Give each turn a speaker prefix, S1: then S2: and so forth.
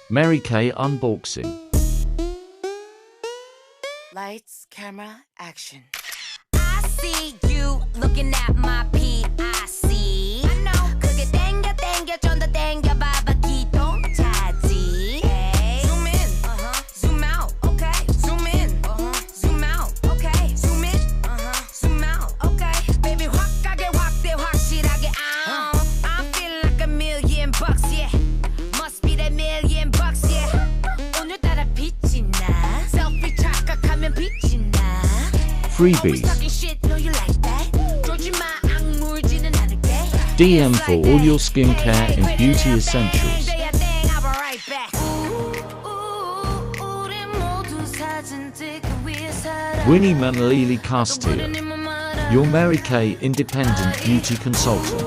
S1: Mary Kay unboxing.
S2: Lights, camera, action.
S3: I see you looking at my PIC. I know. 그게 땡겨 좀 더 땡겨봐봐 기동차지. Zoom in, zoom out, okay. Zoom in, zoom out, okay. Zoom in, zoom out, okay. Baby 확하게 확대 확실하게. I feel like $1,000,000, yeah. Must be that $1,000,000, yeah. 오늘따라 빛이 나. Selfie 착각하면 빛이 나.
S1: Freebie. DM for all your skincare and beauty essentials. Winnie Manalili Castillo, your Mary Kay independent beauty consultant.